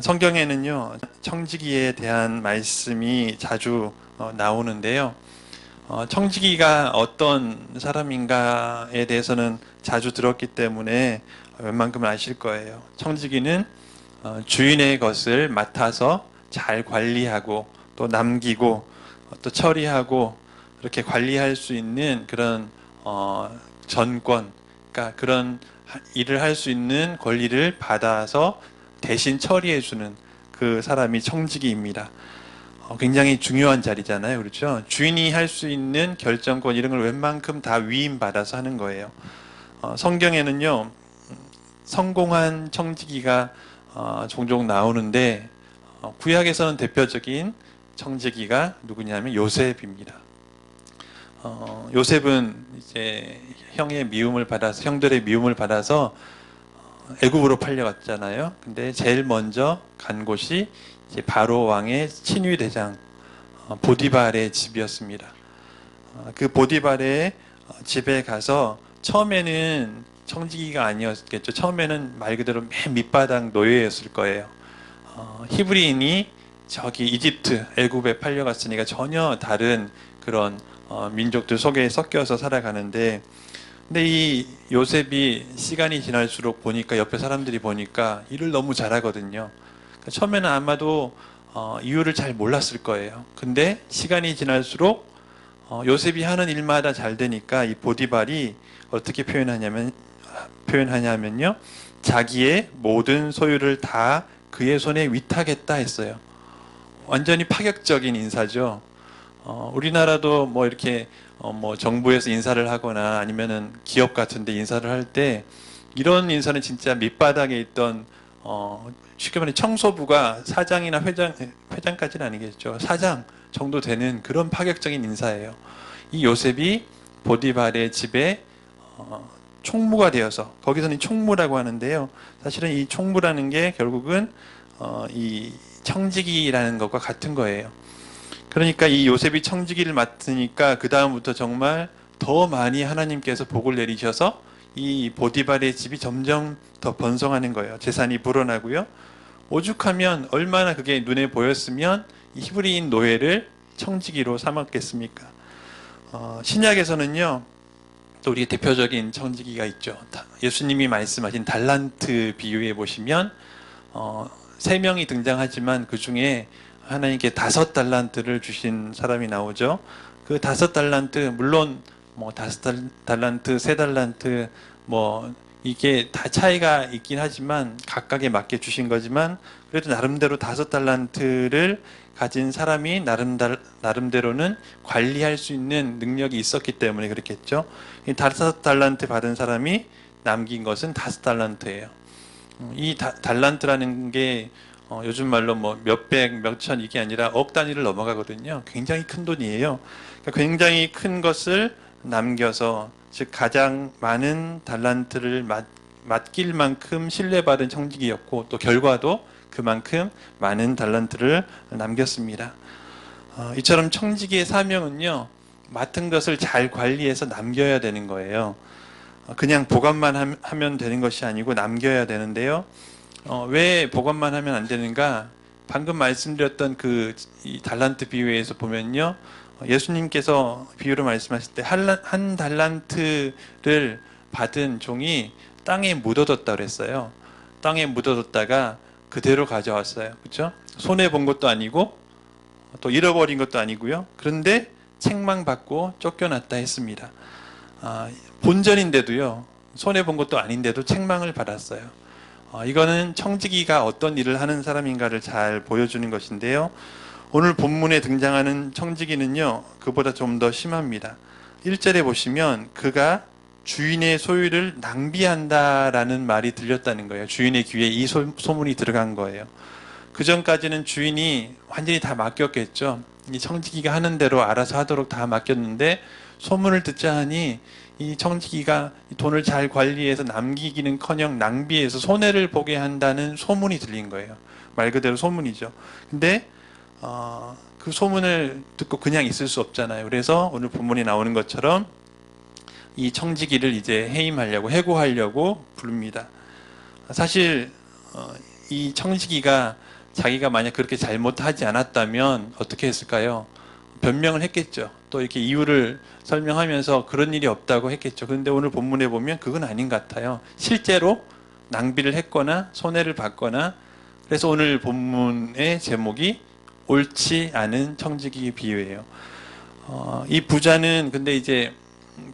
성경에는요, 청지기에 대한 말씀이 자주 나오는데요. 청지기가 어떤 사람인가에 대해서는 자주 들었기 때문에 웬만큼은 아실 거예요. 청지기는 주인의 것을 맡아서 잘 관리하고 또 남기고 또 처리하고 그렇게 관리할 수 있는 그런 전권, 그러니까 그런 일을 할 수 있는 권리를 받아서 대신 처리해주는 그 사람이 청지기입니다. 굉장히 중요한 자리잖아요. 그렇죠? 주인이 할 수 있는 결정권 이런 걸 웬만큼 다 위임받아서 하는 거예요. 성경에는요, 성공한 청지기가 종종 나오는데 구약에서는 대표적인 청지기가 누구냐면 요셉입니다. 요셉은 이제 형들의 미움을 받아서 애굽으로 팔려갔잖아요. 근데 제일 먼저 간 곳이 이제 바로 왕의 친위 대장 보디발의 집이었습니다. 그 보디발의 집에 가서 처음에는 청지기가 아니었겠죠. 처음에는 말 그대로 맨 밑바닥 노예였을 거예요. 히브리인이 저기 이집트, 애굽에 팔려갔으니까 전혀 다른 그런 민족들 속에 섞여서 살아가는데, 근데 이 요셉이 시간이 지날수록 보니까 옆에 사람들이 보니까 일을 너무 잘하거든요. 그러니까 처음에는 아마도 이유를 잘 몰랐을 거예요. 근데 시간이 지날수록 요셉이 하는 일마다 잘 되니까 이 보디발이 어떻게 표현하냐면요, 자기의 모든 소유를 다 그의 손에 위탁했다 했어요. 완전히 파격적인 인사죠. 우리나라도 뭐 이렇게 뭐 정부에서 인사를 하거나 아니면은 기업 같은데 인사를 할 때 이런 인사는 진짜 밑바닥에 있던 쉽게 말해 청소부가 사장이나 회장까지는 아니겠죠. 사장 정도 되는 그런 파격적인 인사예요. 이 요셉이 보디발의 집에 총무가 되어서, 거기서는 총무라고 하는데요. 사실은 이 총무라는 게 결국은 이 청지기라는 것과 같은 거예요. 그러니까 이 요셉이 청지기를 맡으니까 그 다음부터 정말 더 많이 하나님께서 복을 내리셔서 이 보디발의 집이 점점 더 번성하는 거예요. 재산이 불어나고요. 오죽하면 얼마나 그게 눈에 보였으면 이 히브리인 노예를 청지기로 삼았겠습니까? 신약에서는요, 또 우리 대표적인 청지기가 있죠. 예수님이 말씀하신 달란트 비유에 보시면 3명이 등장하지만 그 중에 하나님께 5달란트를 주신 사람이 나오죠. 그 5달란트, 물론 뭐 5달란트, 3달란트, 뭐 이게 다 차이가 있긴 하지만 각각에 맞게 주신 거지만, 그래도 나름대로 5달란트를 가진 사람이 나름대로는 관리할 수 있는 능력이 있었기 때문에 그렇겠죠. 이 5달란트 받은 사람이 남긴 것은 5달란트예요. 이 달란트라는 게 요즘 말로 뭐 몇백, 몇천 이게 아니라 억 단위를 넘어가거든요. 굉장히 큰 돈이에요. 그러니까 굉장히 큰 것을 남겨서, 즉 가장 많은 달란트를 맡길 만큼 신뢰받은 청지기였고, 또 결과도 그만큼 많은 달란트를 남겼습니다. 이처럼 청지기의 사명은요, 맡은 것을 잘 관리해서 남겨야 되는 거예요. 그냥 보관만 하면 되는 것이 아니고 남겨야 되는데요. 왜 보관만 하면 안 되는가? 방금 말씀드렸던 이 달란트 비유에서 보면요, 예수님께서 비유로 말씀하실 때 한 달란트를 받은 종이 땅에 묻어뒀다고 그랬어요. 땅에 묻어뒀다가 그대로 가져왔어요. 그렇죠? 손해 본 것도 아니고 또 잃어버린 것도 아니고요. 그런데 책망받고 쫓겨났다 했습니다. 본전인데도요, 손해 본 것도 아닌데도 책망을 받았어요. 이거는 청지기가 어떤 일을 하는 사람인가를 잘 보여주는 것인데요. 오늘 본문에 등장하는 청지기는요, 그보다 좀 더 심합니다. 1절에 보시면 그가 주인의 소유를 낭비한다라는 말이 들렸다는 거예요. 주인의 귀에 이 소문이 들어간 거예요. 그 전까지는 주인이 완전히 다 맡겼겠죠. 이 청지기가 하는 대로 알아서 하도록 다 맡겼는데, 소문을 듣자 하니 이 청지기가 돈을 잘 관리해서 남기기는커녕 낭비해서 손해를 보게 한다는 소문이 들린 거예요. 말 그대로 소문이죠. 근데 그 소문을 듣고 그냥 있을 수 없잖아요. 그래서 오늘 본문에 나오는 것처럼 이 청지기를 이제 해임하려고, 해고하려고 부릅니다. 사실 이 청지기가 자기가 만약 그렇게 잘못하지 않았다면 어떻게 했을까요? 변명을 했겠죠. 또 이렇게 이유를 설명하면서 그런 일이 없다고 했겠죠. 그런데 오늘 본문에 보면 그건 아닌 것 같아요. 실제로 낭비를 했거나 손해를 봤거나, 그래서 오늘 본문의 제목이 옳지 않은 청지기 비유예요. 이 부자는 근데 이제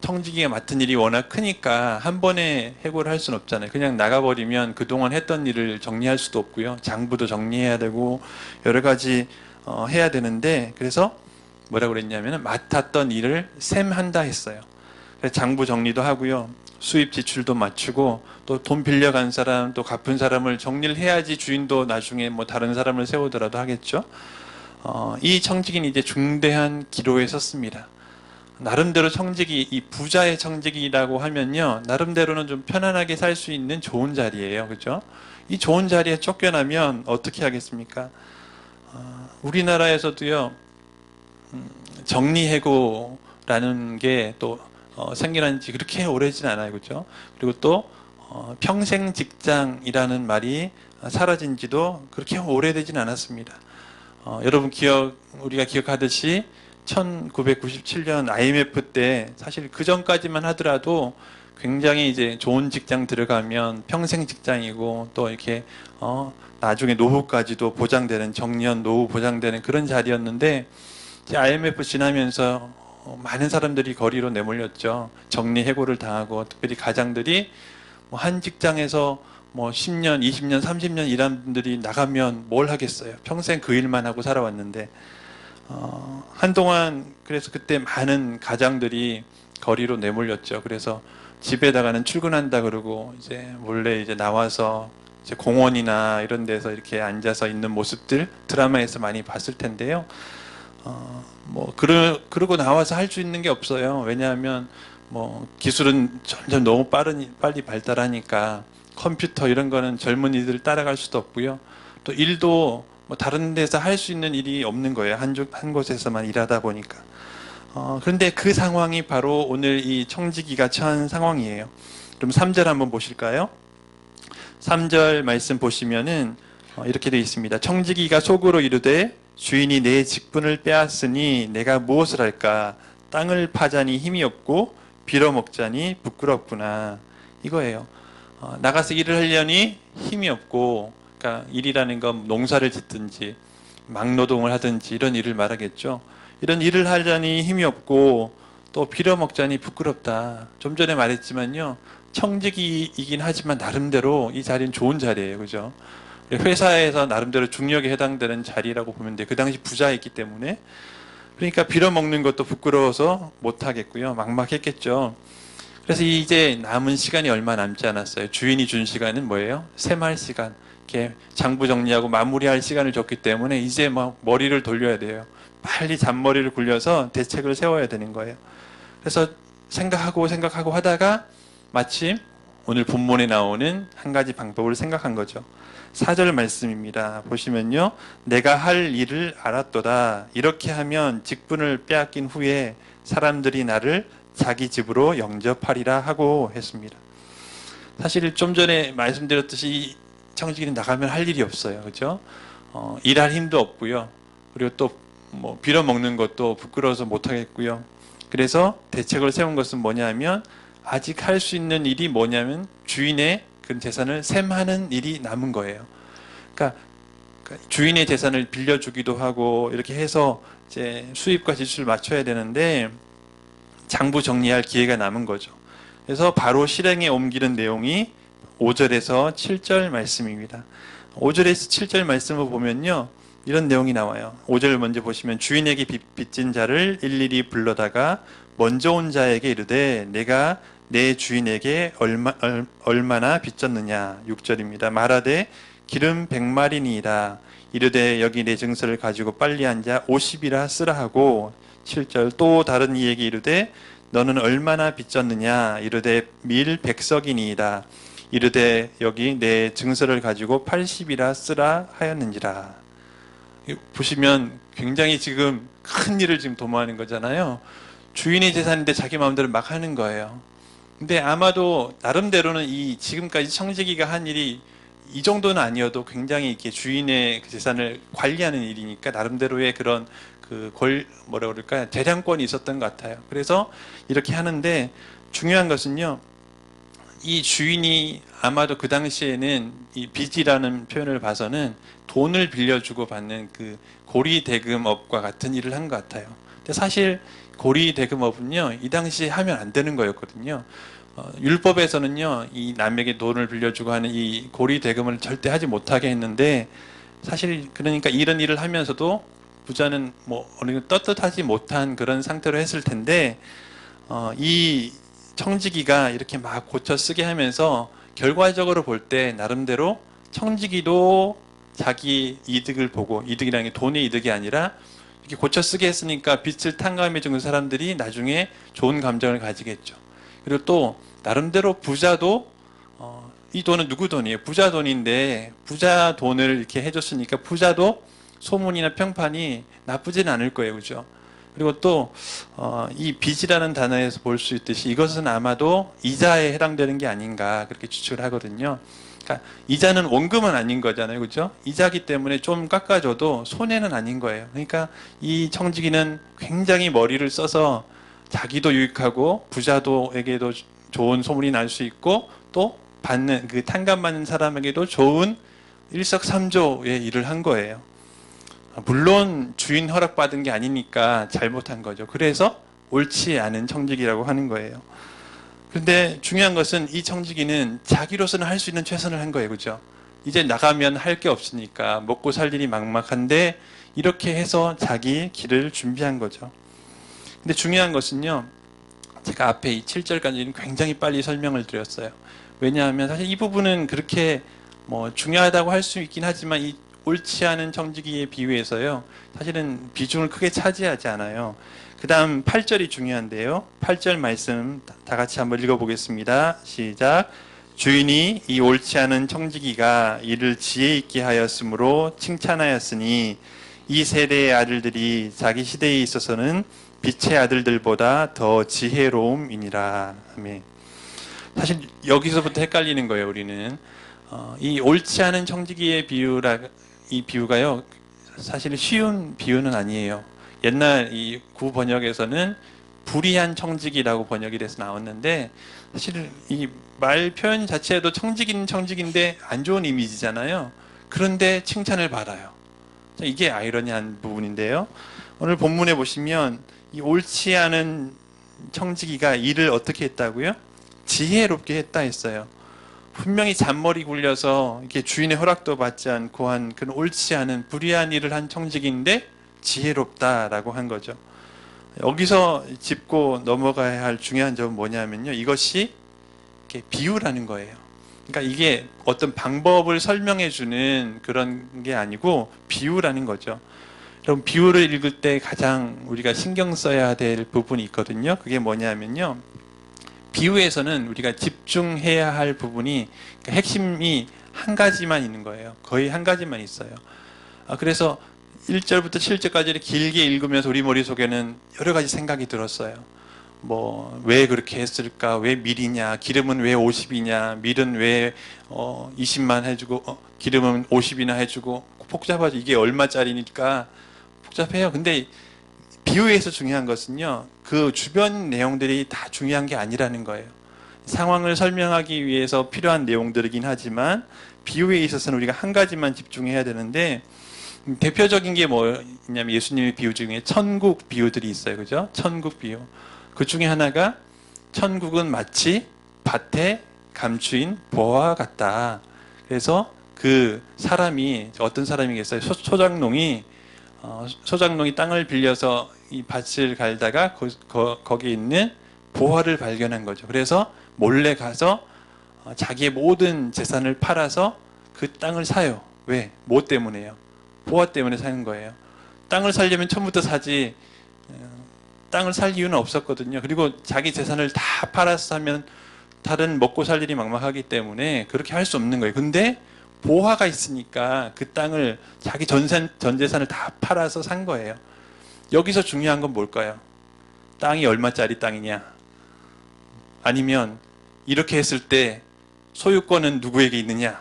청지기가 맡은 일이 워낙 크니까 한 번에 해고를 할 수는 없잖아요. 그냥 나가버리면 그동안 했던 일을 정리할 수도 없고요. 장부도 정리해야 되고 여러 가지 해야 되는데, 그래서 뭐라고 그랬냐면 맡았던 일을 셈한다 했어요. 그래서 장부 정리도 하고요. 수입 지출도 맞추고 또 돈 빌려간 사람 또 갚은 사람을 정리를 해야지 주인도 나중에 뭐 다른 사람을 세우더라도 하겠죠. 이 청지기는 이제 중대한 기로에 섰습니다. 나름대로 청지기, 이 부자의 청지기라고 하면요, 나름대로는 좀 편안하게 살 수 있는 좋은 자리예요. 그죠? 이 좋은 자리에 쫓겨나면 어떻게 하겠습니까? 우리나라에서도요, 정리해고라는 게 또 생겨난 지 그렇게 오래진 않아요. 그죠? 그리고 또 평생 직장이라는 말이 사라진 지도 그렇게 오래되진 않았습니다. 여러분 우리가 기억하듯이 1997년 IMF 때 사실 그 전까지만 하더라도 굉장히 이제 좋은 직장 들어가면 평생 직장이고 또 이렇게 나중에 노후까지도 보장되는, 정년 노후 보장되는 그런 자리였는데, 이제 IMF 지나면서 많은 사람들이 거리로 내몰렸죠. 정리해고를 당하고, 특별히 가장들이 뭐 한 직장에서 뭐 10년, 20년, 30년 일한 분들이 나가면 뭘 하겠어요. 평생 그 일만 하고 살아왔는데, 한동안 그래서 그때 많은 가장들이 거리로 내몰렸죠. 그래서 집에다가는 출근한다 그러고 이제 몰래 이제 나와서 이제 공원이나 이런 데서 이렇게 앉아서 있는 모습들 드라마에서 많이 봤을 텐데요. 그러고 나와서 할 수 있는 게 없어요. 왜냐하면 뭐 기술은 점점 너무 빨리 발달하니까 컴퓨터 이런 거는 젊은이들 따라갈 수도 없고요. 또 일도 뭐 다른 데서 할 수 있는 일이 없는 거예요. 한 곳에서만 일하다 보니까. 그런데 그 상황이 바로 오늘 이 청지기가 처한 상황이에요. 그럼 3절 한번 보실까요? 3절 말씀 보시면은 이렇게 되어 있습니다. 청지기가 속으로 이르되 주인이 내 직분을 빼앗으니 내가 무엇을 할까? 땅을 파자니 힘이 없고 빌어먹자니 부끄럽구나. 이거예요. 나가서 일을 하려니 힘이 없고, 그러니까 일이라는 건 농사를 짓든지 막노동을 하든지 이런 일을 말하겠죠. 이런 일을 하려니 힘이 없고 또 빌어먹자니 부끄럽다. 좀 전에 말했지만요, 청지기이긴 하지만 나름대로 이 자리는 좋은 자리예요. 그죠? 회사에서 나름대로 중력에 해당되는 자리라고 보면 돼요. 그 당시 부자였기 때문에. 그러니까 빌어먹는 것도 부끄러워서 못하겠고요. 막막했겠죠. 그래서 이제 남은 시간이 얼마 남지 않았어요. 주인이 준 시간은 뭐예요? 셈할 시간. 이렇게 장부 정리하고 마무리할 시간을 줬기 때문에 이제 막 머리를 돌려야 돼요. 빨리 잔머리를 굴려서 대책을 세워야 되는 거예요. 그래서 생각하고 하다가 마침 오늘 본문에 나오는 한 가지 방법을 생각한 거죠. 4절 말씀입니다. 보시면요. 내가 할 일을 알았도다. 이렇게 하면 직분을 빼앗긴 후에 사람들이 나를 자기 집으로 영접하리라 하고 했습니다. 사실 좀 전에 말씀드렸듯이 청지기는 나가면 할 일이 없어요. 그죠? 일할 힘도 없고요. 그리고 또 뭐 빌어먹는 것도 부끄러워서 못하겠고요. 그래서 대책을 세운 것은 뭐냐면, 아직 할 수 있는 일이 뭐냐면 주인의 그 재산을 셈하는 일이 남은 거예요. 그러니까 주인의 재산을 빌려주기도 하고 이렇게 해서 이제 수입과 지출을 맞춰야 되는데 장부 정리할 기회가 남은 거죠. 그래서 바로 실행에 옮기는 내용이 5절에서 7절 말씀입니다. 5절에서 7절 말씀을 보면요, 이런 내용이 나와요. 5절 먼저 보시면 주인에게 빚진 자를 일일이 불러다가 먼저 온 자에게 이르되 내가 내 주인에게 얼마나 빚졌느냐. 6절입니다. 말하되 기름 100마리니이다. 이르되 여기 내 증서를 가지고 빨리 앉아 50이라 쓰라 하고. 7절 또 다른 이에게 이르되 너는 얼마나 빚졌느냐. 이르되 밀 100석이니이다. 이르되 여기 내 증서를 가지고 80이라 쓰라 하였는지라. 보시면 굉장히 지금 큰 일을 지금 도모하는 거잖아요. 주인의 재산인데 자기 마음대로 막 하는 거예요. 근데 아마도 나름대로는 이 지금까지 청지기가 한 일이 이 정도는 아니어도 굉장히 이렇게 주인의 그 재산을 관리하는 일이니까 나름대로의 그런 뭐라 그럴까, 재량권이 있었던 것 같아요. 그래서 이렇게 하는데 중요한 것은요, 이 주인이 아마도 그 당시에는 이 빚이라는 표현을 봐서는 돈을 빌려주고 받는 그 고리대금업과 같은 일을 한 것 같아요. 근데 사실 고리대금업은요, 이 당시에 하면 안 되는 거였거든요. 율법에서는요, 이 남에게 돈을 빌려주고 하는 이 고리대금을 절대 하지 못하게 했는데, 사실 그러니까 이런 일을 하면서도 부자는 뭐 어느 정도 떳떳하지 못한 그런 상태로 했을 텐데, 이 청지기가 이렇게 막 고쳐 쓰게 하면서 결과적으로 볼 때 나름대로 청지기도 자기 이득을 보고, 이득이라는 게 돈의 이득이 아니라 이렇게 고쳐 쓰게 했으니까 빚을 탕감해 주는 사람들이 나중에 좋은 감정을 가지겠죠. 그리고 또 나름대로 부자도 이 돈은 누구 돈이에요? 부자 돈인데 부자 돈을 이렇게 해줬으니까 부자도 소문이나 평판이 나쁘진 않을 거예요, 그죠? 그리고 또 이 빚이라는 단어에서 볼 수 있듯이 이것은 아마도 이자에 해당되는 게 아닌가 그렇게 추측을 하거든요. 그러니까 이자는 원금은 아닌 거잖아요, 그죠? 이자기 때문에 좀 깎아줘도 손해는 아닌 거예요. 그러니까 이 청지기는 굉장히 머리를 써서 자기도 유익하고 부자도에게도 좋은 소문이 날 수 있고 또 받는 그 탕감받는 사람에게도 좋은 일석삼조의 일을 한 거예요. 물론 주인 허락받은 게 아니니까 잘못한 거죠. 그래서 옳지 않은 청지기라고 하는 거예요. 그런데 중요한 것은 이 청지기는 자기로서는 할 수 있는 최선을 한 거예요, 그죠? 이제 나가면 할 게 없으니까 먹고 살 일이 막막한데 이렇게 해서 자기 길을 준비한 거죠. 근데 중요한 것은요, 제가 앞에 이 7절까지는 굉장히 빨리 설명을 드렸어요. 왜냐하면 사실 이 부분은 그렇게 뭐 중요하다고 할 수 있긴 하지만 이 옳지 않은 청지기에 비유해서요, 사실은 비중을 크게 차지하지 않아요. 그 다음 8절이 중요한데요. 8절 말씀 다 같이 한번 읽어보겠습니다. 시작. 주인이 이 옳지 않은 청지기가 이를 지혜 있게 하였으므로 칭찬하였으니 이 세대의 아들들이 자기 시대에 있어서는 빛의 아들들보다 더 지혜로움이니라. 아멘. 사실 여기서부터 헷갈리는 거예요, 우리는. 이 옳지 않은 청지기의 이 비유가요, 사실 쉬운 비유는 아니에요. 옛날 이 구 번역에서는 불의한 청지기라고 번역이 돼서 나왔는데, 사실 이 말 표현 자체도 청지기는 청지기인데 안 좋은 이미지잖아요. 그런데 칭찬을 받아요. 이게 아이러니한 부분인데요. 오늘 본문에 보시면 이 옳지 않은 청지기가 일을 어떻게 했다고요? 지혜롭게 했다 했어요. 분명히 잔머리 굴려서 이렇게 주인의 허락도 받지 않고 한 그런 옳지 않은 불의한 일을 한 청지기인데 지혜롭다라고 한 거죠. 여기서 짚고 넘어가야 할 중요한 점은 뭐냐면요, 이것이 이렇게 비유라는 거예요. 그러니까 이게 어떤 방법을 설명해 주는 그런 게 아니고 비유라는 거죠. 그럼 비유를 읽을 때 가장 우리가 신경 써야 될 부분이 있거든요. 그게 뭐냐면요, 비유에서는 우리가 집중해야 할 부분이, 그러니까 핵심이 한 가지만 있는 거예요. 거의 한 가지만 있어요. 그래서 1절부터 7절까지를 길게 읽으면서 우리 머릿속에는 여러 가지 생각이 들었어요. 뭐 왜 그렇게 했을까? 왜 밀이냐? 기름은 왜 50이냐? 밀은 왜 20만 해주고 기름은 50이나 해주고, 복잡하죠. 이게 얼마짜리니까 복잡해요. 근데 비유에서 중요한 것은요, 그 주변 내용들이 다 중요한 게 아니라는 거예요. 상황을 설명하기 위해서 필요한 내용들이긴 하지만 비유에 있어서는 우리가 한 가지만 집중해야 되는데, 대표적인 게 뭐냐면 예수님의 비유 중에 천국 비유들이 있어요, 그죠? 천국 비유. 그 중에 하나가 천국은 마치 밭에 감추인 보화와 같다. 그래서 그 사람이, 어떤 사람이겠어요? 소작농이 땅을 빌려서 이 밭을 갈다가 거기에 있는 보화를 발견한 거죠. 그래서 몰래 가서 자기의 모든 재산을 팔아서 그 땅을 사요. 왜? 뭐 때문에요? 보화 때문에 사는 거예요. 땅을 살려면 처음부터 사지, 땅을 살 이유는 없었거든요. 그리고 자기 재산을 다 팔아서 사면 다른 먹고 살 일이 막막하기 때문에 그렇게 할 수 없는 거예요. 근데 보화가 있으니까 그 땅을 자기 전 재산을 다 팔아서 산 거예요. 여기서 중요한 건 뭘까요? 땅이 얼마짜리 땅이냐? 아니면 이렇게 했을 때 소유권은 누구에게 있느냐?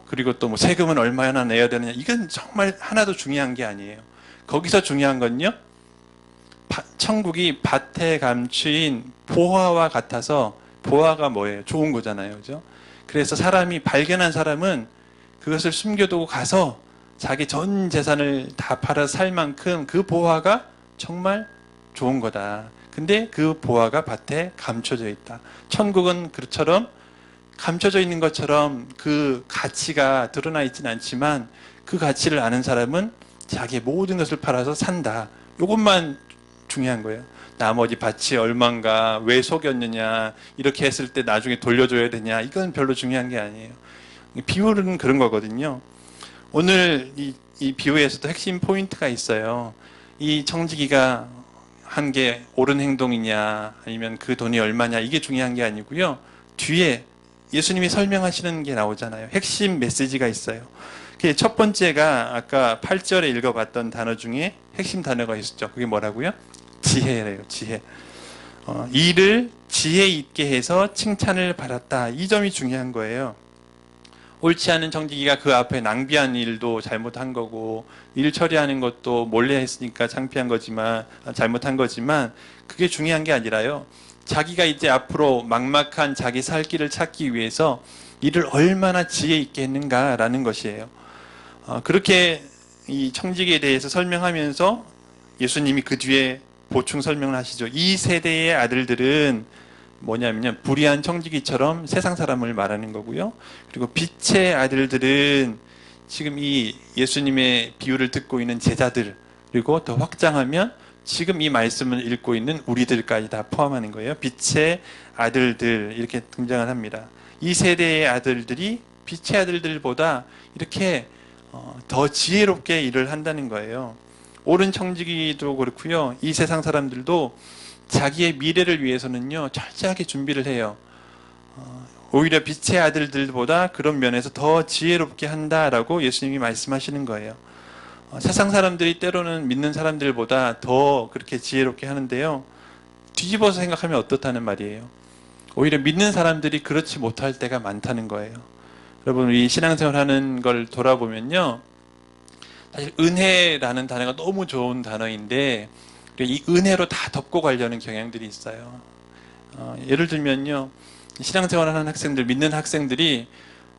그리고 또 뭐 세금은 얼마나 내야 되느냐, 이건 정말 하나도 중요한 게 아니에요. 거기서 중요한 건요, 천국이 밭에 감추인 보화와 같아서, 보화가 뭐예요? 좋은 거잖아요, 그죠? 그래서 사람이, 발견한 사람은 그것을 숨겨두고 가서 자기 전 재산을 다 팔아 살 만큼 그 보화가 정말 좋은 거다. 근데 그 보화가 밭에 감춰져 있다. 천국은 그처럼 감춰져 있는 것처럼 그 가치가 드러나 있지는 않지만, 그 가치를 아는 사람은 자기의 모든 것을 팔아서 산다. 이것만 중요한 거예요. 나머지 밭이 얼만가, 왜 속였느냐, 이렇게 했을 때 나중에 돌려줘야 되냐, 이건 별로 중요한 게 아니에요. 비유는 그런 거거든요. 오늘 이 비유에서도 핵심 포인트가 있어요. 이 청지기가 한 게 옳은 행동이냐, 아니면 그 돈이 얼마냐, 이게 중요한 게 아니고요. 뒤에 예수님이 설명하시는 게 나오잖아요. 핵심 메시지가 있어요. 첫 번째가 아까 8절에 읽어봤던 단어 중에 핵심 단어가 있었죠. 그게 뭐라고요? 지혜래요. 지혜. 이를 지혜 있게 해서 칭찬을 받았다. 이 점이 중요한 거예요. 옳지 않은 청지기가 그 앞에 낭비한 일도 잘못한 거고, 일 처리하는 것도 몰래 했으니까 창피한 거지만, 잘못한 거지만, 그게 중요한 게 아니라요, 자기가 이제 앞으로 막막한 자기 살 길을 찾기 위해서 이를 얼마나 지혜 있게 했는가라는 것이에요. 그렇게 이 청지기에 대해서 설명하면서 예수님이 그 뒤에 보충 설명을 하시죠. 이 세대의 아들들은 뭐냐면요, 불의한 청지기처럼 세상 사람을 말하는 거고요. 그리고 빛의 아들들은 지금 이 예수님의 비유를 듣고 있는 제자들, 그리고 더 확장하면 지금 이 말씀을 읽고 있는 우리들까지 다 포함하는 거예요. 빛의 아들들, 이렇게 등장을 합니다. 이 세대의 아들들이 빛의 아들들보다 이렇게 더 지혜롭게 일을 한다는 거예요. 옳은 청지기도 그렇고요, 이 세상 사람들도 자기의 미래를 위해서는요, 철저하게 준비를 해요. 오히려 빛의 아들들보다 그런 면에서 더 지혜롭게 한다라고 예수님이 말씀하시는 거예요. 세상 사람들이 때로는 믿는 사람들보다 더 그렇게 지혜롭게 하는데요, 뒤집어서 생각하면 어떻다는 말이에요. 오히려 믿는 사람들이 그렇지 못할 때가 많다는 거예요. 여러분, 우리 신앙생활 하는 걸 돌아보면요, 사실 은혜라는 단어가 너무 좋은 단어인데 이 은혜로 다 덮고 가려는 경향들이 있어요. 예를 들면요, 신앙생활 하는 학생들, 믿는 학생들이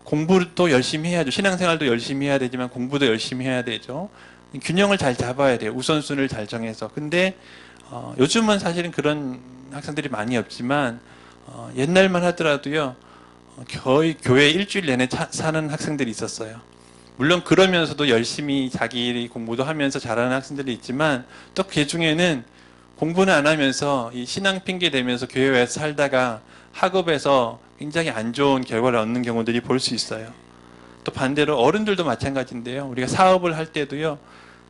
공부도 열심히 해야죠. 신앙생활도 열심히 해야 되지만 공부도 열심히 해야 되죠. 균형을 잘 잡아야 돼요. 우선순위를 잘 정해서. 근데 요즘은 사실은 그런 학생들이 많이 없지만 옛날만 하더라도요, 거의 교회 일주일 내내 사는 학생들이 있었어요. 물론 그러면서도 열심히 자기 공부도 하면서 잘하는 학생들이 있지만, 또 그 중에는 공부는 안 하면서 이 신앙 핑계 대면서 교회에서 살다가 학업에서 굉장히 안 좋은 결과를 얻는 경우들이 볼 수 있어요. 또 반대로 어른들도 마찬가지인데요, 우리가 사업을 할 때도요,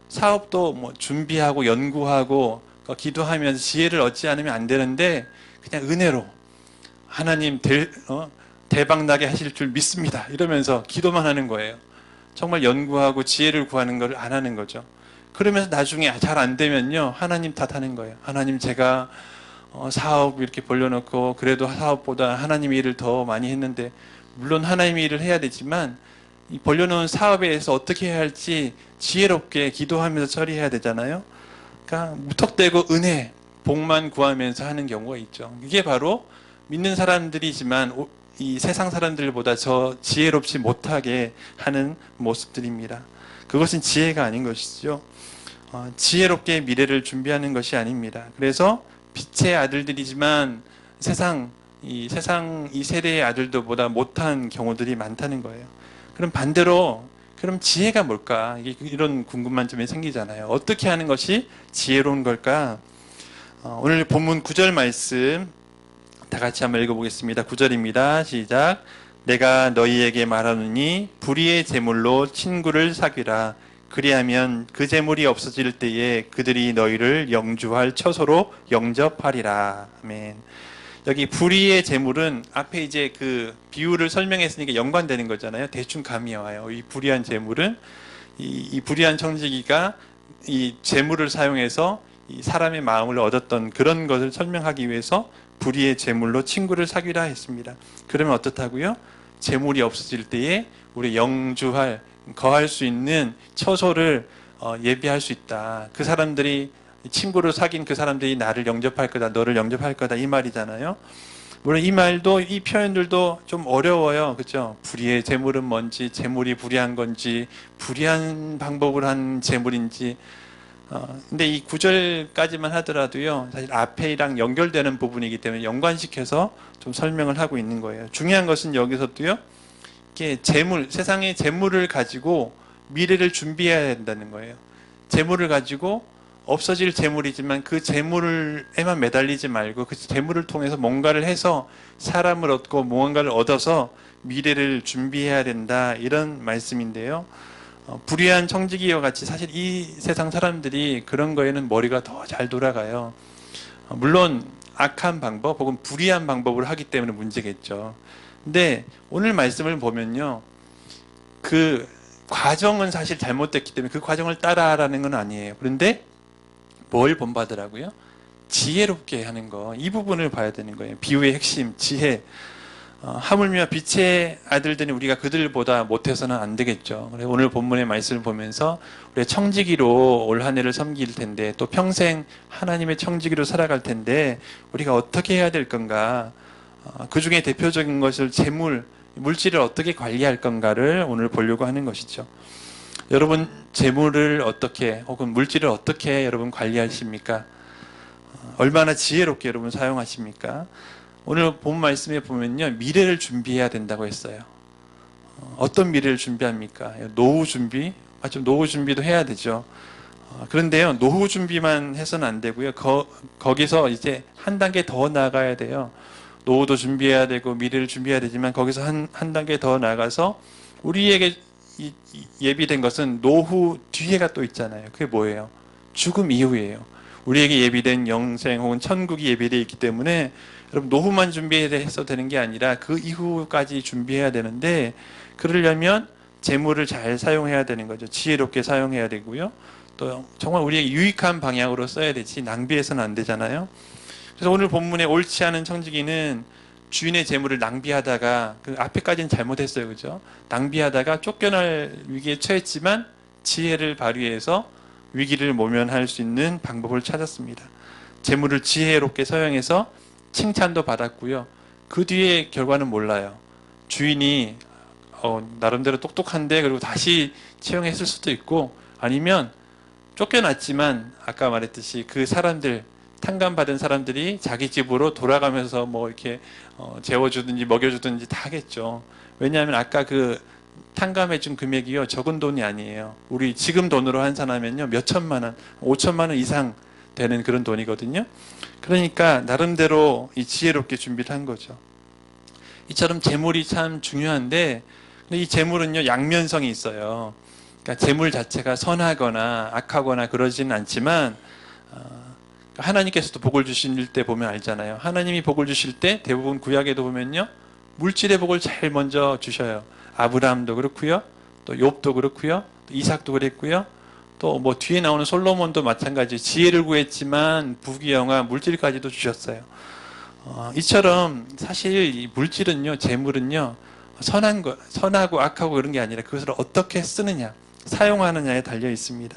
사업도 뭐 준비하고 연구하고 기도하면서 지혜를 얻지 않으면 안 되는데, 그냥 은혜로 하나님 대박 나게 하실 줄 믿습니다 이러면서 기도만 하는 거예요. 정말 연구하고 지혜를 구하는 걸 안 하는 거죠. 그러면서 나중에 잘 안 되면요, 하나님 탓하는 거예요. 하나님, 제가 사업 이렇게 벌려놓고 그래도 사업보다 하나님의 일을 더 많이 했는데, 물론 하나님의 일을 해야 되지만 이 벌려놓은 사업에 대해서 어떻게 해야 할지 지혜롭게 기도하면서 처리해야 되잖아요. 그러니까 무턱대고 은혜, 복만 구하면서 하는 경우가 있죠. 이게 바로 믿는 사람들이지만 이 세상 사람들보다 저 지혜롭지 못하게 하는 모습들입니다. 그것은 지혜가 아닌 것이죠. 지혜롭게 미래를 준비하는 것이 아닙니다. 그래서 빛의 아들들이지만 이 세대의 아들들보다 못한 경우들이 많다는 거예요. 그럼 반대로, 그럼 지혜가 뭘까? 이런 궁금한 점이 생기잖아요. 어떻게 하는 것이 지혜로운 걸까? 오늘 본문 9절 말씀 다 같이 한번 읽어보겠습니다. 9절입니다. 시작. 내가 너희에게 말하노니 불의의 제물로 친구를 사귀라. 그리하면 그 제물이 없어질 때에 그들이 너희를 영주할 처소로 영접하리라. 아멘. 여기 불의의 제물은 앞에 이제 그 비유를 설명했으니까 연관되는 거잖아요. 대충 감이 와요. 이 불의한 제물은 이 불의한 청지기가 이 제물을 사용해서 이 사람의 마음을 얻었던 그런 것을 설명하기 위해서 불의의 제물로 친구를 사귀라 했습니다. 그러면 어떻다고요? 제물이 없어질 때에 우리 영주할, 거할 수 있는 처소를 예비할 수 있다. 그 사람들이 친구로 사귄 그 사람들이 나를 영접할 거다, 너를 영접할 거다, 이 말이잖아요. 물론 이 말도, 이 표현들도 좀 어려워요. 그죠? 불의의 재물은 뭔지, 재물이 불의한 건지, 불의한 방법을 한 재물인지. 근데 이 구절까지만 하더라도요, 사실 앞에랑 연결되는 부분이기 때문에 연관시켜서 좀 설명을 하고 있는 거예요. 중요한 것은 여기서도요, 이게 재물, 세상의 재물을 가지고 미래를 준비해야 된다는 거예요. 재물을 가지고 없어질 재물이지만 그 재물에만 매달리지 말고 그 재물을 통해서 뭔가를 해서 사람을 얻고 무언가를 얻어서 미래를 준비해야 된다, 이런 말씀인데요. 불의한 청지기와 같이 사실 이 세상 사람들이 그런 거에는 머리가 더 잘 돌아가요. 물론 악한 방법 혹은 불의한 방법을 하기 때문에 문제겠죠. 근데 오늘 말씀을 보면요, 그 과정은 사실 잘못됐기 때문에 그 과정을 따라하라는 건 아니에요. 그런데 뭘 본받으라고요? 지혜롭게 하는 거, 이 부분을 봐야 되는 거예요. 비유의 핵심, 지혜. 하물며 빛의 아들들은 우리가 그들보다 못해서는 안 되겠죠. 그래서 오늘 본문의 말씀을 보면서 우리 청지기로 올 한 해를 섬길 텐데, 또 평생 하나님의 청지기로 살아갈 텐데 우리가 어떻게 해야 될 건가, 그 중에 대표적인 것을 재물, 물질을 어떻게 관리할 건가를 오늘 보려고 하는 것이죠. 여러분, 재물을 어떻게 혹은 물질을 어떻게 여러분 관리하십니까? 얼마나 지혜롭게 여러분 사용하십니까? 오늘 본 말씀에 보면요, 미래를 준비해야 된다고 했어요. 어떤 미래를 준비합니까? 노후 준비? 좀 노후 준비도 해야 되죠. 그런데요, 노후 준비만 해서는 안 되고요. 거기서 이제 한 단계 더 나가야 돼요. 노후도 준비해야 되고 미래를 준비해야 되지만 거기서 한 단계 더 나가서 우리에게 예비된 것은 노후 뒤에가 또 있잖아요. 그게 뭐예요? 죽음 이후예요. 우리에게 예비된 영생 혹은 천국이 예비되어 있기 때문에 여러분, 노후만 준비해서 되는 게 아니라 그 이후까지 준비해야 되는데, 그러려면 재물을 잘 사용해야 되는 거죠. 지혜롭게 사용해야 되고요. 또 정말 우리에게 유익한 방향으로 써야 되지 낭비해서는 안 되잖아요. 그래서 오늘 본문에 옳지 않은 청지기는 주인의 재물을 낭비하다가, 그 앞에까지는 잘못했어요. 그죠? 낭비하다가 쫓겨날 위기에 처했지만 지혜를 발휘해서 위기를 모면할 수 있는 방법을 찾았습니다. 재물을 지혜롭게 사용해서 칭찬도 받았고요. 그 뒤에 결과는 몰라요. 주인이 나름대로 똑똑한데, 그리고 다시 채용했을 수도 있고, 아니면 쫓겨났지만 아까 말했듯이 그 사람들, 탕감받은 사람들이 자기 집으로 돌아가면서 뭐 이렇게 재워주든지 먹여주든지 다 하겠죠. 왜냐하면 아까 그 탕감해준 금액이요, 적은 돈이 아니에요. 우리 지금 돈으로 환산하면요, 몇 천만 원, 5천만 원 이상 되는 그런 돈이거든요. 그러니까 나름대로 이 지혜롭게 준비를 한 거죠. 이처럼 재물이 참 중요한데, 근데 이 재물은요, 양면성이 있어요. 그러니까 재물 자체가 선하거나 악하거나 그러지는 않지만, 하나님께서도 복을 주실 때 보면 알잖아요. 하나님이 복을 주실 때 대부분 구약에도 보면요, 물질의 복을 제일 먼저 주셔요. 아브라함도 그렇고요, 또 욥도 그렇고요, 또 이삭도 그랬고요, 또 뭐 뒤에 나오는 솔로몬도 마찬가지, 지혜를 구했지만 부귀영화 물질까지도 주셨어요. 이처럼 사실 이 물질은요, 재물은요, 선하고 악하고 그런 게 아니라 그것을 어떻게 쓰느냐, 사용하느냐에 달려 있습니다.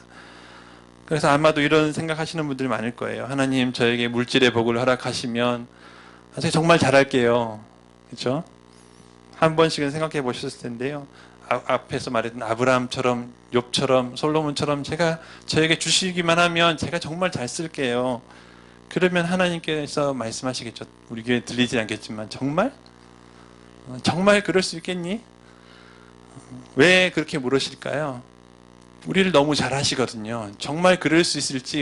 그래서 아마도 이런 생각하시는 분들이 많을 거예요. 하나님, 저에게 물질의 복을 허락하시면 제가 정말 잘할게요. 그렇죠? 한 번씩은 생각해 보셨을 텐데요. 앞에서 말했던 아브라함처럼, 욥처럼, 솔로몬처럼 저에게 주시기만 하면 제가 정말 잘 쓸게요. 그러면 하나님께서 말씀하시겠죠. 우리 귀에 들리지 않겠지만, 정말? 정말 그럴 수 있겠니? 왜 그렇게 물으실까요? 우리를 너무 잘 하시거든요. 정말 그럴 수 있을지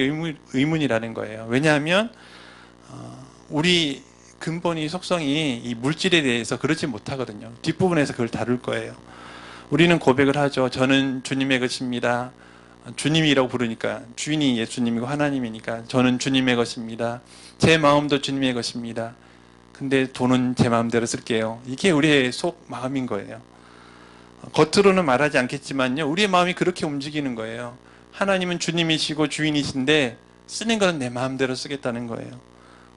의문이라는 거예요. 왜냐하면 우리 근본이, 속성이 이 물질에 대해서 그러지 못하거든요. 뒷부분에서 그걸 다룰 거예요. 우리는 고백을 하죠. 저는 주님의 것입니다. 주님이라고 부르니까, 주인이 예수님이고 하나님이니까 저는 주님의 것입니다. 제 마음도 주님의 것입니다. 근데 돈은 제 마음대로 쓸게요. 이게 우리의 속 마음인 거예요. 겉으로는 말하지 않겠지만요, 우리의 마음이 그렇게 움직이는 거예요. 하나님은 주님이시고 주인이신데 쓰는 것은 내 마음대로 쓰겠다는 거예요.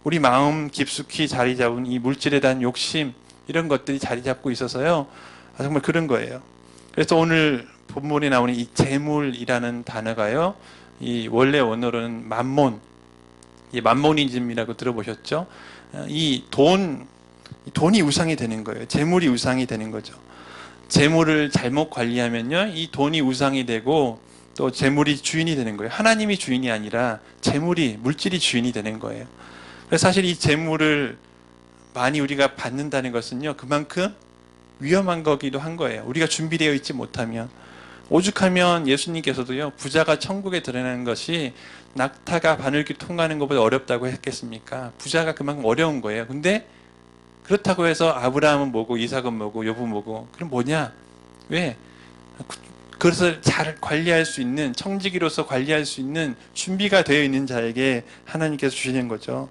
우리 마음 깊숙이 자리 잡은 이 물질에 대한 욕심, 이런 것들이 자리 잡고 있어서요, 정말 그런 거예요. 그래서 오늘 본문에 나오는 이 재물이라는 단어가요, 이 원래 원어로는 만몬, 이 만모니즘이라고 들어보셨죠? 돈이 우상이 되는 거예요. 재물이 우상이 되는 거죠. 재물을 잘못 관리하면요, 이 돈이 우상이 되고 또 재물이 주인이 되는 거예요. 하나님이 주인이 아니라 재물이, 물질이 주인이 되는 거예요. 그래서 사실 이 재물을 많이 우리가 받는다는 것은요, 그만큼 위험한 거기도 한 거예요. 우리가 준비되어 있지 못하면. 오죽하면 예수님께서도요, 부자가 천국에 들어가는 것이 낙타가 바늘길 통과하는 것보다 어렵다고 했겠습니까? 부자가 그만큼 어려운 거예요. 근데 그렇다고 해서 아브라함은 뭐고 이삭은 뭐고 욥은 뭐고, 그럼 뭐냐? 왜? 그것을 잘 관리할 수 있는, 청지기로서 관리할 수 있는 준비가 되어 있는 자에게 하나님께서 주시는 거죠.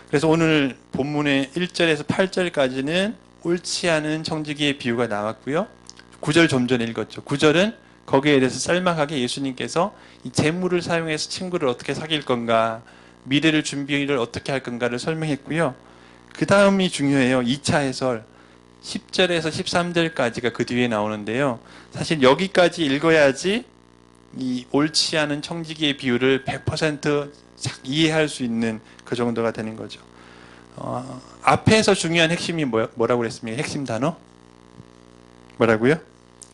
그래서 오늘 본문의 1절에서 8절까지는 옳지 않은 청지기의 비유가 나왔고요. 9절 좀 전에 읽었죠. 9절은 거기에 대해서 짤막하게 예수님께서 이 재물을 사용해서 친구를 어떻게 사귈 건가, 미래를 준비를 어떻게 할 건가를 설명했고요. 그 다음이 중요해요. 2차 해설 10절에서 13절까지가 그 뒤에 나오는데요. 사실 여기까지 읽어야지 이 옳지 않은 청지기의 비유를 100% 이해할 수 있는 그 정도가 되는 거죠. 앞에서 중요한 핵심이 뭐라고 그랬습니까? 핵심 단어? 뭐라고요?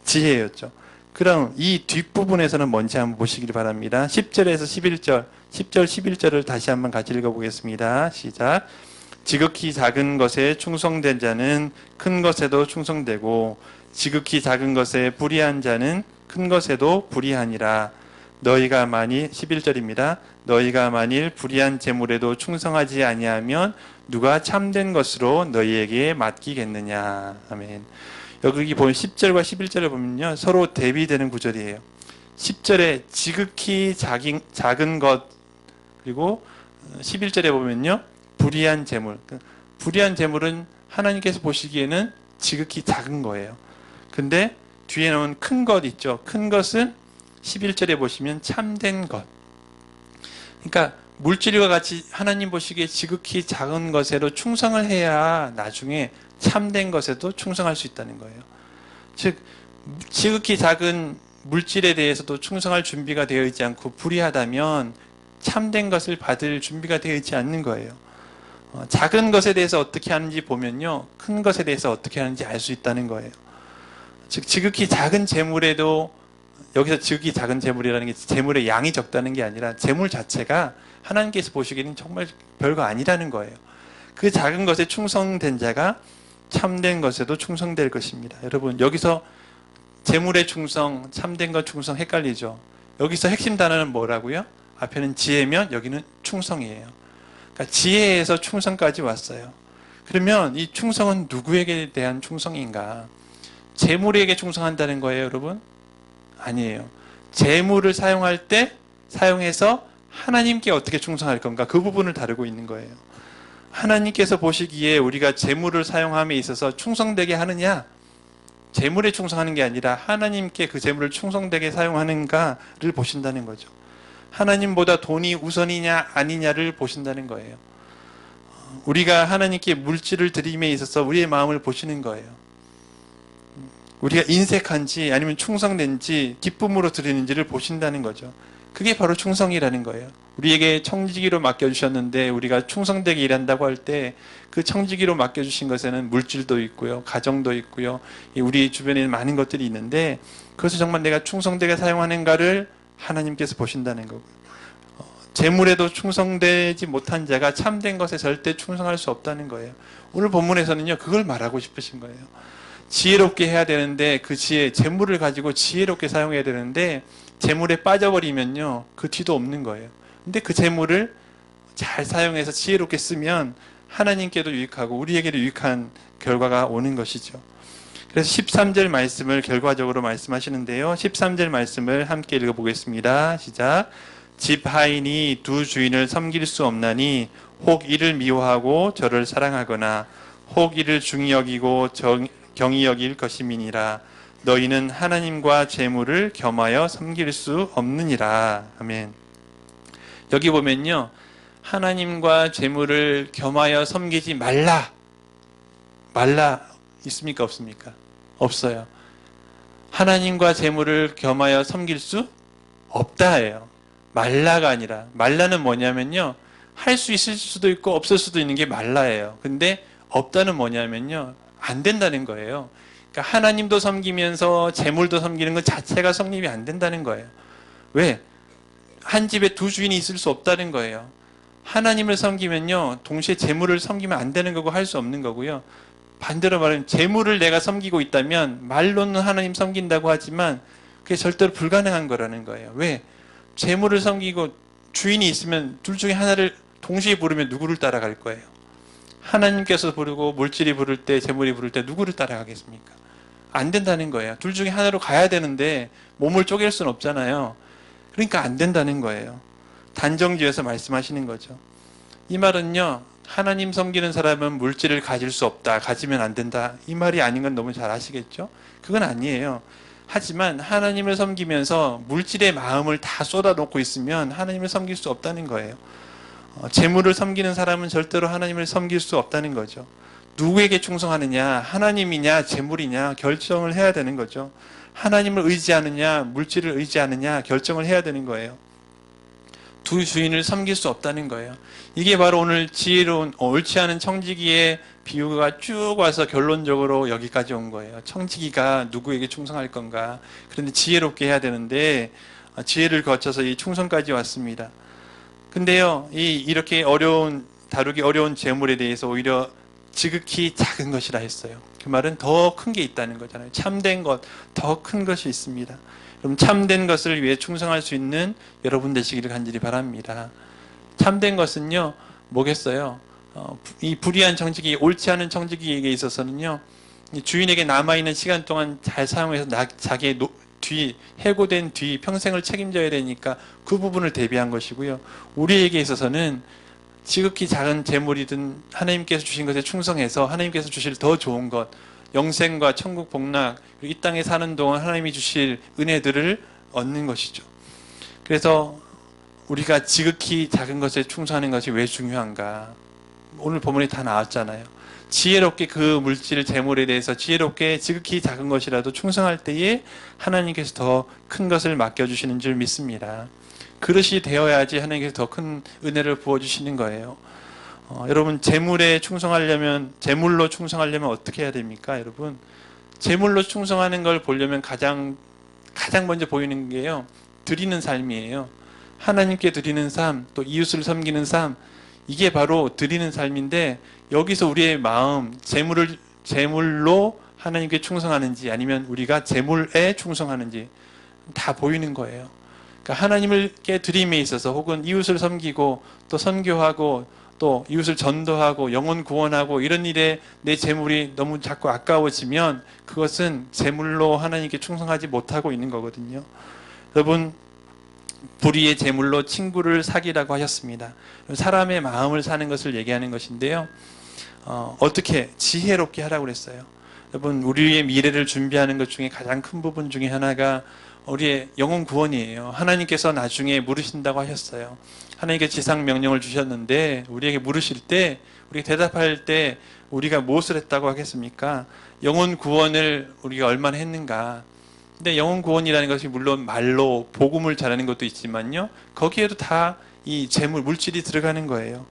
지혜였죠. 그럼 이 뒷부분에서는 뭔지 한번 보시기 바랍니다. 10절에서 11절, 10절, 11절을 다시 한번 같이 읽어보겠습니다. 시작. 지극히 작은 것에 충성된 자는 큰 것에도 충성되고 지극히 작은 것에 불의한 자는 큰 것에도 불의하니라. 너희가 만일 11절입니다. 너희가 만일 불의한 재물에도 충성하지 아니하면 누가 참된 것으로 너희에게 맡기겠느냐. 아멘. 여기 보면 10절과 11절을 보면요, 서로 대비되는 구절이에요. 10절에 지극히 작은 것, 그리고 11절에 보면요, 불의한 재물. 불의한 재물은 하나님께서 보시기에는 지극히 작은 거예요. 근데 뒤에 나온 큰 것 있죠. 큰 것은 11절에 보시면 참된 것. 그러니까 물질과 같이 하나님 보시기에 지극히 작은 것에도 충성을 해야 나중에 참된 것에도 충성할 수 있다는 거예요. 즉 지극히 작은 물질에 대해서도 충성할 준비가 되어 있지 않고 불의하다면 참된 것을 받을 준비가 되어 있지 않는 거예요. 작은 것에 대해서 어떻게 하는지 보면요, 큰 것에 대해서 어떻게 하는지 알 수 있다는 거예요. 즉 지극히 작은 재물에도, 여기서 지극히 작은 재물이라는 게 재물의 양이 적다는 게 아니라 재물 자체가 하나님께서 보시기에는 정말 별거 아니라는 거예요. 그 작은 것에 충성된 자가 참된 것에도 충성될 것입니다. 여러분, 여기서 재물의 충성, 참된 것 충성 헷갈리죠? 여기서 핵심 단어는 뭐라고요? 앞에는 지혜면 여기는 충성이에요. 그러니까 지혜에서 충성까지 왔어요. 그러면 이 충성은 누구에게 대한 충성인가? 재물에게 충성한다는 거예요, 여러분? 아니에요. 재물을 사용할 때 사용해서 하나님께 어떻게 충성할 건가? 그 부분을 다루고 있는 거예요. 하나님께서 보시기에 우리가 재물을 사용함에 있어서 충성되게 하느냐? 재물에 충성하는 게 아니라 하나님께 그 재물을 충성되게 사용하는가를 보신다는 거죠. 하나님보다 돈이 우선이냐 아니냐를 보신다는 거예요. 우리가 하나님께 물질을 드림에 있어서 우리의 마음을 보시는 거예요. 우리가 인색한지 아니면 충성된지 기쁨으로 드리는지를 보신다는 거죠. 그게 바로 충성이라는 거예요. 우리에게 청지기로 맡겨주셨는데 우리가 충성되게 일한다고 할 때 그 청지기로 맡겨주신 것에는 물질도 있고요, 가정도 있고요, 우리 주변에 많은 것들이 있는데 그것을 정말 내가 충성되게 사용하는가를 하나님께서 보신다는 거고요. 재물에도 충성되지 못한 자가 참된 것에 절대 충성할 수 없다는 거예요. 오늘 본문에서는요, 그걸 말하고 싶으신 거예요. 지혜롭게 해야 되는데 그 재물을 가지고 지혜롭게 사용해야 되는데 재물에 빠져버리면요, 그 뒤도 없는 거예요. 근데 그 재물을 잘 사용해서 지혜롭게 쓰면 하나님께도 유익하고 우리에게도 유익한 결과가 오는 것이죠. 그래서 13절 말씀을 결과적으로 말씀하시는데요. 13절 말씀을 함께 읽어보겠습니다. 시작. 집 하인이 두 주인을 섬길 수 없나니 혹 이를 미워하고 저를 사랑하거나 혹 이를 중히 여기고 경히 여길 것임이니라. 너희는 하나님과 재물을 겸하여 섬길 수 없느니라. 아멘. 여기 보면요, 하나님과 재물을 겸하여 섬기지 말라 있습니까 없습니까? 없어요. 하나님과 재물을 겸하여 섬길 수 없다예요. 말라가 아니라, 말라는 뭐냐면요, 할 수 있을 수도 있고 없을 수도 있는 게 말라예요. 근데 없다는 뭐냐면요, 안 된다는 거예요. 그러니까 하나님도 섬기면서 재물도 섬기는 것 자체가 성립이 안 된다는 거예요. 왜? 한 집에 두 주인이 있을 수 없다는 거예요. 하나님을 섬기면요, 동시에 재물을 섬기면 안 되는 거고 할 수 없는 거고요. 반대로 말하면 재물을 내가 섬기고 있다면 말로는 하나님 섬긴다고 하지만 그게 절대로 불가능한 거라는 거예요. 왜? 재물을 섬기고 주인이 있으면 둘 중에 하나를 동시에 부르면 누구를 따라갈 거예요? 하나님께서 부르고 물질이 부를 때, 재물이 부를 때 누구를 따라가겠습니까? 안 된다는 거예요. 둘 중에 하나로 가야 되는데 몸을 쪼갤 수는 없잖아요. 그러니까 안 된다는 거예요. 단정지어서 말씀하시는 거죠. 이 말은요, 하나님 섬기는 사람은 물질을 가질 수 없다, 가지면 안 된다, 이 말이 아닌 건 너무 잘 아시겠죠? 그건 아니에요. 하지만 하나님을 섬기면서 물질의 마음을 다 쏟아놓고 있으면 하나님을 섬길 수 없다는 거예요. 재물을 섬기는 사람은 절대로 하나님을 섬길 수 없다는 거죠. 누구에게 충성하느냐, 하나님이냐 재물이냐 결정을 해야 되는 거죠. 하나님을 의지하느냐 물질을 의지하느냐 결정을 해야 되는 거예요. 두 주인을 섬길 수 없다는 거예요. 이게 바로 오늘 지혜로운 옳지 않은 청지기의 비유가 쭉 와서 결론적으로 여기까지 온 거예요. 청지기가 누구에게 충성할 건가. 그런데 지혜롭게 해야 되는데 지혜를 거쳐서 이 충성까지 왔습니다. 근데요, 이렇게 다루기 어려운 재물에 대해서 오히려 지극히 작은 것이라 했어요. 그 말은 더 큰 게 있다는 거잖아요. 참된 것, 더 큰 것이 있습니다. 그럼 참된 것을 위해 충성할 수 있는 여러분 되시기를 간절히 바랍니다. 참된 것은요, 뭐겠어요? 이 불의한 청지기, 옳지 않은 청지기에게 있어서는요, 주인에게 남아있는 시간 동안 잘 사용해서 자기의 해고된 뒤 평생을 책임져야 되니까 그 부분을 대비한 것이고요. 우리에게 있어서는 지극히 작은 재물이든 하나님께서 주신 것에 충성해서 하나님께서 주실 더 좋은 것, 영생과 천국 복락, 이 땅에 사는 동안 하나님이 주실 은혜들을 얻는 것이죠. 그래서 우리가 지극히 작은 것에 충성하는 것이 왜 중요한가? 오늘 본문에 다 나왔잖아요. 지혜롭게 그 물질, 재물에 대해서 지혜롭게 지극히 작은 것이라도 충성할 때에 하나님께서 더 큰 것을 맡겨주시는 줄 믿습니다. 그릇이 되어야지 하나님께서 더 큰 은혜를 부어주시는 거예요. 여러분, 재물로 충성하려면 어떻게 해야 됩니까, 여러분? 재물로 충성하는 걸 보려면 가장 먼저 보이는 게요, 드리는 삶이에요. 하나님께 드리는 삶, 또 이웃을 섬기는 삶, 이게 바로 드리는 삶인데, 여기서 우리의 마음, 재물로 하나님께 충성하는지 아니면 우리가 재물에 충성하는지 다 보이는 거예요. 그러니까 하나님께 드림에 있어서 혹은 이웃을 섬기고 또 선교하고 또 이웃을 전도하고 영혼 구원하고 이런 일에 내 재물이 너무 자꾸 아까워지면 그것은 재물로 하나님께 충성하지 못하고 있는 거거든요. 여러분, 불의의 재물로 친구를 사귀라고 하셨습니다. 사람의 마음을 사는 것을 얘기하는 것인데요. 어떻게 지혜롭게 하라고 그랬어요. 여러분, 우리의 미래를 준비하는 것 중에 가장 큰 부분 중에 하나가 우리의 영혼 구원이에요. 하나님께서 나중에 물으신다고 하셨어요. 하나님께 지상 명령을 주셨는데 우리에게 물으실 때, 우리가 대답할 때 우리가 무엇을 했다고 하겠습니까? 영혼 구원을 우리가 얼마나 했는가. 근데 영혼 구원이라는 것이 물론 말로 복음을 전하는 것도 있지만요, 거기에도 다 이 재물, 물질이 들어가는 거예요.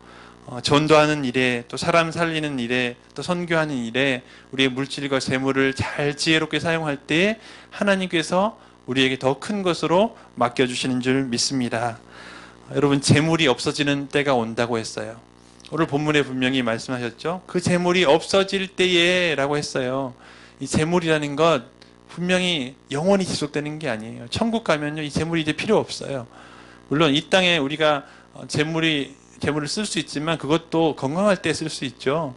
전도하는 일에, 또 사람 살리는 일에, 또 선교하는 일에 우리의 물질과 재물을 잘 지혜롭게 사용할 때 하나님께서 우리에게 더 큰 것으로 맡겨주시는 줄 믿습니다. 여러분, 재물이 없어지는 때가 온다고 했어요. 오늘 본문에 분명히 말씀하셨죠. 그 재물이 없어질 때에 라고 했어요. 이 재물이라는 것 분명히 영원히 지속되는 게 아니에요. 천국 가면요, 이 재물이 이제 필요 없어요. 물론 이 땅에 우리가 재물을 쓸 수 있지만 그것도 건강할 때 쓸 수 있죠.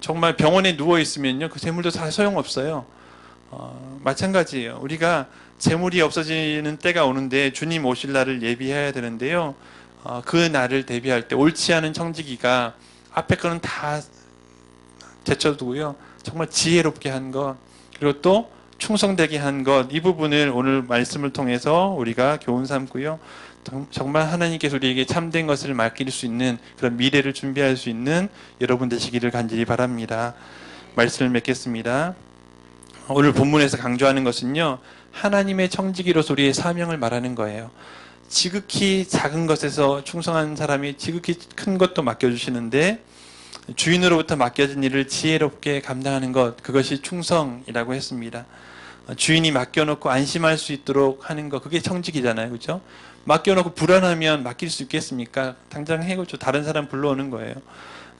정말 병원에 누워 있으면요, 그 재물도 다 소용없어요. 마찬가지예요. 우리가 재물이 없어지는 때가 오는데 주님 오실 날을 예비해야 되는데요, 그 날을 대비할 때 옳지 않은 청지기가 앞에 거는 다 제쳐두고요, 정말 지혜롭게 한 것, 그리고 또 충성되게 한 것, 이 부분을 오늘 말씀을 통해서 우리가 교훈 삼고요, 정말 하나님께서 우리에게 참된 것을 맡길 수 있는 그런 미래를 준비할 수 있는 여러분 되시기를 간절히 바랍니다. 말씀을 맺겠습니다. 오늘 본문에서 강조하는 것은요, 하나님의 청지기로서 우리의 사명을 말하는 거예요. 지극히 작은 것에서 충성한 사람이 지극히 큰 것도 맡겨주시는데, 주인으로부터 맡겨진 일을 지혜롭게 감당하는 것, 그것이 충성이라고 했습니다. 주인이 맡겨놓고 안심할 수 있도록 하는 것, 그게 청지기잖아요. 그죠? 맡겨놓고 불안하면 맡길 수 있겠습니까? 당장 해고죠. 다른 사람 불러오는 거예요.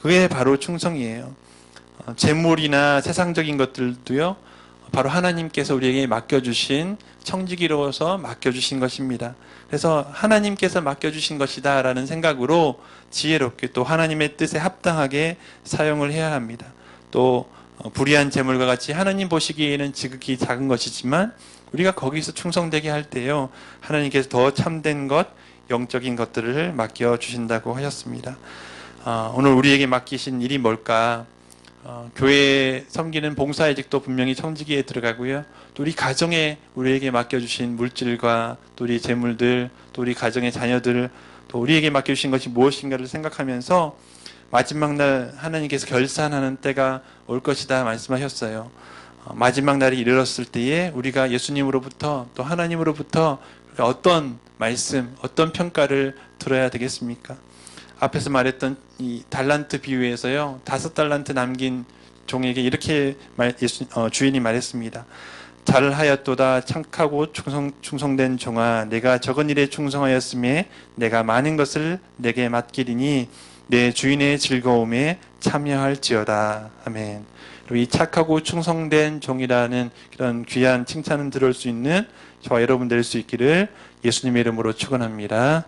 그게 바로 충성이에요. 재물이나 세상적인 것들도요, 바로 하나님께서 우리에게 맡겨주신 청지기로서 맡겨주신 것입니다. 그래서 하나님께서 맡겨주신 것이다 라는 생각으로 지혜롭게 또 하나님의 뜻에 합당하게 사용을 해야 합니다. 또 불의한 재물과 같이 하나님 보시기에는 지극히 작은 것이지만 우리가 거기서 충성되게 할 때요, 하나님께서 더 참된 것, 영적인 것들을 맡겨주신다고 하셨습니다. 오늘 우리에게 맡기신 일이 뭘까? 교회 섬기는 봉사의직도 분명히 청지기에 들어가고요. 또 우리 가정에 우리에게 맡겨주신 물질과 또 우리 재물들, 또 우리 가정의 자녀들, 또 우리에게 맡겨주신 것이 무엇인가를 생각하면서 마지막 날 하나님께서 결산하는 때가 올 것이다 말씀하셨어요. 마지막 날이 이르렀을 때에 우리가 예수님으로부터 또 하나님으로부터 어떤 말씀, 어떤 평가를 들어야 되겠습니까? 앞에서 말했던 이 달란트 비유에서요, 5달란트 남긴 종에게 이렇게 주인이 말했습니다. 잘하였도다 착하고 충성된 종아, 내가 적은 일에 충성하였음에 내가 많은 것을 내게 맡기리니 내 주인의 즐거움에 참여할지어다. 아멘. 이 착하고 충성된 종이라는 그런 귀한 칭찬을 들을 수 있는 저와 여러분 될 수 있기를 예수님의 이름으로 축원합니다.